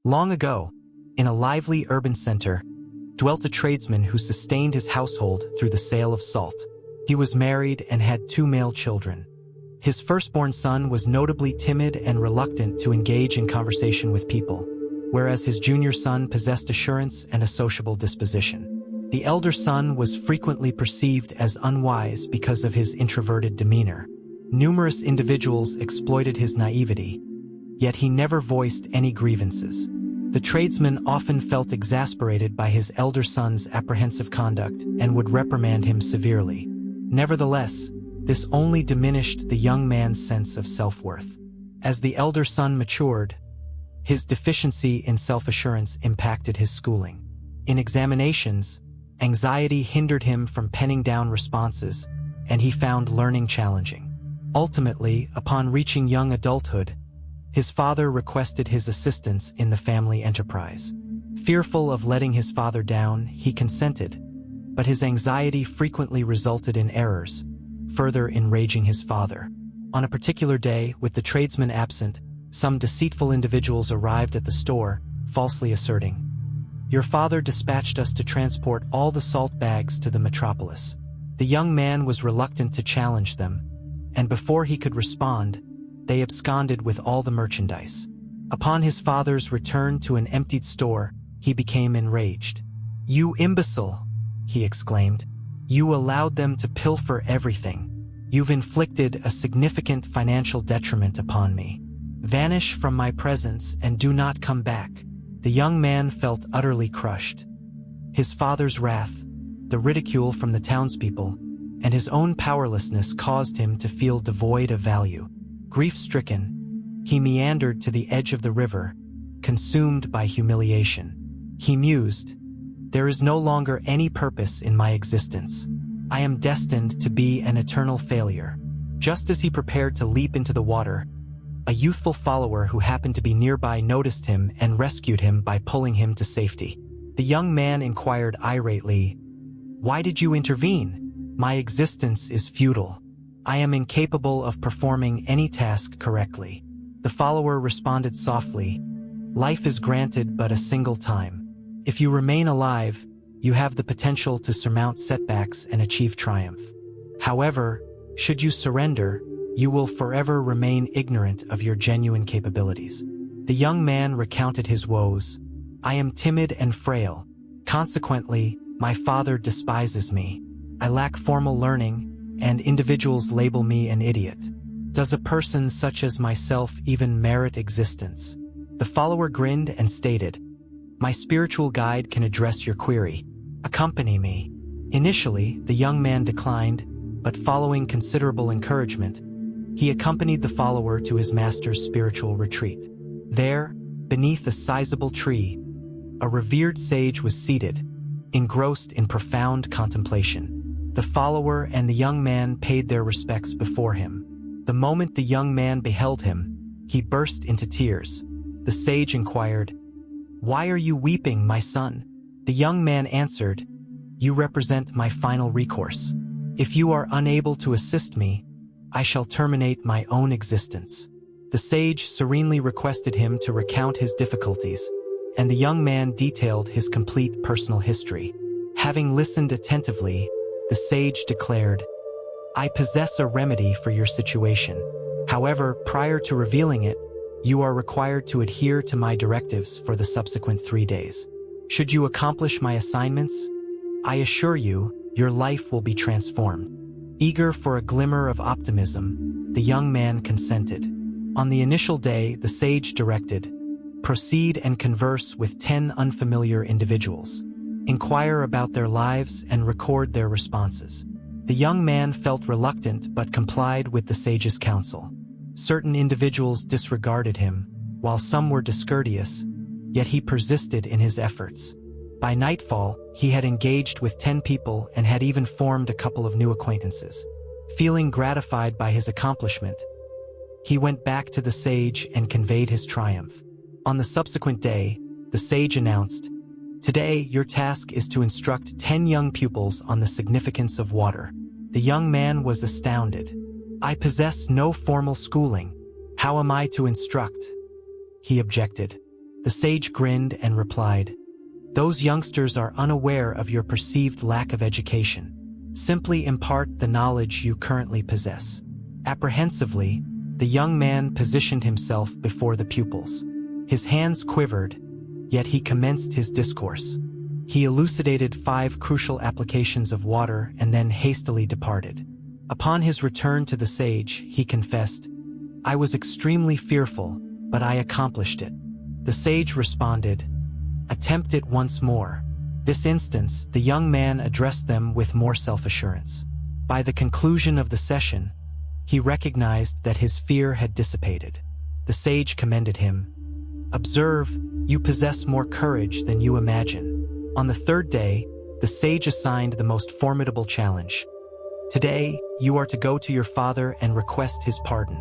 Long ago, in a lively urban center, dwelt a tradesman who sustained his household through the sale of salt. He was married and had 2 male children. His firstborn son was notably timid and reluctant to engage in conversation with people, whereas his junior son possessed assurance and a sociable disposition. The elder son was frequently perceived as unwise because of his introverted demeanor. Numerous individuals exploited his naivety, yet he never voiced any grievances. The tradesman often felt exasperated by his elder son's apprehensive conduct and would reprimand him severely. Nevertheless, this only diminished the young man's sense of self-worth. As the elder son matured, his deficiency in self-assurance impacted his schooling. In examinations, anxiety hindered him from penning down responses, and he found learning challenging. Ultimately, upon reaching young adulthood, his father requested his assistance in the family enterprise. Fearful of letting his father down, he consented, but his anxiety frequently resulted in errors, further enraging his father. On a particular day, with the tradesman absent, some deceitful individuals arrived at the store, falsely asserting, "Your father dispatched us to transport all the salt bags to the metropolis." The young man was reluctant to challenge them, and before he could respond, they absconded with all the merchandise. Upon his father's return to an emptied store, he became enraged. "You imbecile!" he exclaimed. "You allowed them to pilfer everything. You've inflicted a significant financial detriment upon me. Vanish from my presence and do not come back." The young man felt utterly crushed. His father's wrath, the ridicule from the townspeople, and his own powerlessness caused him to feel devoid of value. Grief-stricken, he meandered to the edge of the river, consumed by humiliation. He mused, "There is no longer any purpose in my existence. I am destined to be an eternal failure." Just as he prepared to leap into the water, a youthful follower who happened to be nearby noticed him and rescued him by pulling him to safety. The young man inquired irately, "Why did you intervene? My existence is futile. I am incapable of performing any task correctly." The follower responded softly, "Life is granted but a single time. If you remain alive, you have the potential to surmount setbacks and achieve triumph. However, should you surrender, you will forever remain ignorant of your genuine capabilities." The young man recounted his woes. "I am timid and frail. Consequently, my father despises me. I lack formal learning, and individuals label me an idiot. Does a person such as myself even merit existence?" The follower grinned and stated, "My spiritual guide can address your query. Accompany me." Initially, the young man declined, but following considerable encouragement, he accompanied the follower to his master's spiritual retreat. There, beneath a sizable tree, a revered sage was seated, engrossed in profound contemplation. The follower and the young man paid their respects before him. The moment the young man beheld him, he burst into tears. The sage inquired, "Why are you weeping, my son?" The young man answered, "You represent my final recourse. If you are unable to assist me, I shall terminate my own existence." The sage serenely requested him to recount his difficulties, and the young man detailed his complete personal history. Having listened attentively, the sage declared, "I possess a remedy for your situation. However, prior to revealing it, you are required to adhere to my directives for the subsequent 3 days. Should you accomplish my assignments, I assure you, your life will be transformed." Eager for a glimmer of optimism, the young man consented. On the initial day, the sage directed, "Proceed and converse with 10 unfamiliar individuals. Inquire about their lives and record their responses." The young man felt reluctant but complied with the sage's counsel. Certain individuals disregarded him, while some were discourteous, yet he persisted in his efforts. By nightfall, he had engaged with 10 people and had even formed a couple of new acquaintances. Feeling gratified by his accomplishment, he went back to the sage and conveyed his triumph. On the subsequent day, the sage announced, "Today, your task is to instruct 10 young pupils on the significance of water." The young man was astounded. "I possess no formal schooling. How am I to instruct?" he objected. The sage grinned and replied, "Those youngsters are unaware of your perceived lack of education. Simply impart the knowledge you currently possess." Apprehensively, the young man positioned himself before the pupils. His hands quivered, yet he commenced his discourse. He elucidated 5 crucial applications of water and then hastily departed. Upon his return to the sage, he confessed, "I was extremely fearful, but I accomplished it." The sage responded, "Attempt it once more." This instance, the young man addressed them with more self-assurance. By the conclusion of the session, he recognized that his fear had dissipated. The sage commended him. "Observe, you possess more courage than you imagine." On the 3rd day, the sage assigned the most formidable challenge. "Today, you are to go to your father and request his pardon."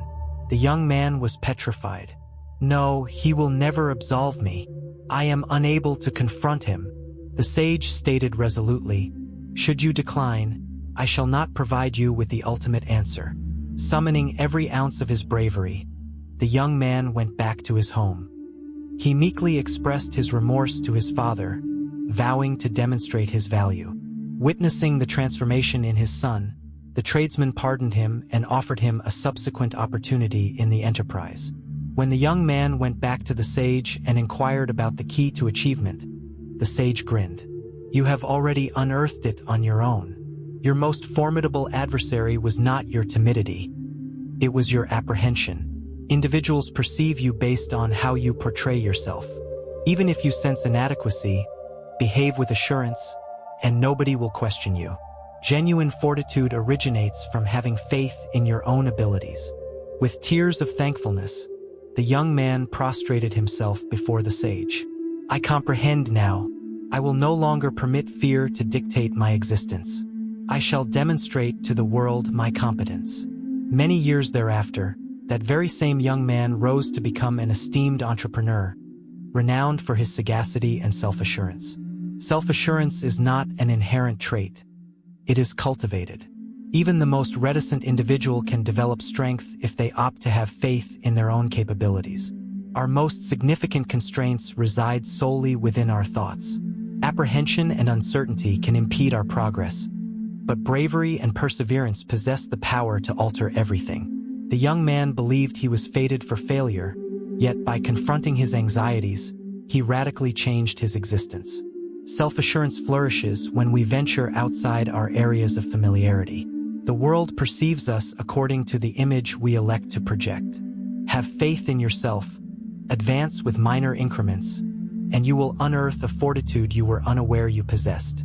The young man was petrified. "No, he will never absolve me. I am unable to confront him." The sage stated resolutely, "Should you decline, I shall not provide you with the ultimate answer." Summoning every ounce of his bravery, the young man went back to his home. He meekly expressed his remorse to his father, vowing to demonstrate his value. Witnessing the transformation in his son, the tradesman pardoned him and offered him a subsequent opportunity in the enterprise. When the young man went back to the sage and inquired about the key to achievement, the sage grinned. "You have already unearthed it on your own. Your most formidable adversary was not your timidity. It was your apprehension. Individuals perceive you based on how you portray yourself. Even if you sense inadequacy, behave with assurance, and nobody will question you." Genuine fortitude originates from having faith in your own abilities. With tears of thankfulness, the young man prostrated himself before the sage. "I comprehend now. I will no longer permit fear to dictate my existence. I shall demonstrate to the world my competence." Many years thereafter, that very same young man rose to become an esteemed entrepreneur, renowned for his sagacity and self-assurance. Self-assurance is not an inherent trait. It is cultivated. Even the most reticent individual can develop strength if they opt to have faith in their own capabilities. Our most significant constraints reside solely within our thoughts. Apprehension and uncertainty can impede our progress, but bravery and perseverance possess the power to alter everything. The young man believed he was fated for failure, yet by confronting his anxieties, he radically changed his existence. Self-assurance flourishes when we venture outside our areas of familiarity. The world perceives us according to the image we elect to project. Have faith in yourself, advance with minor increments, and you will unearth a fortitude you were unaware you possessed.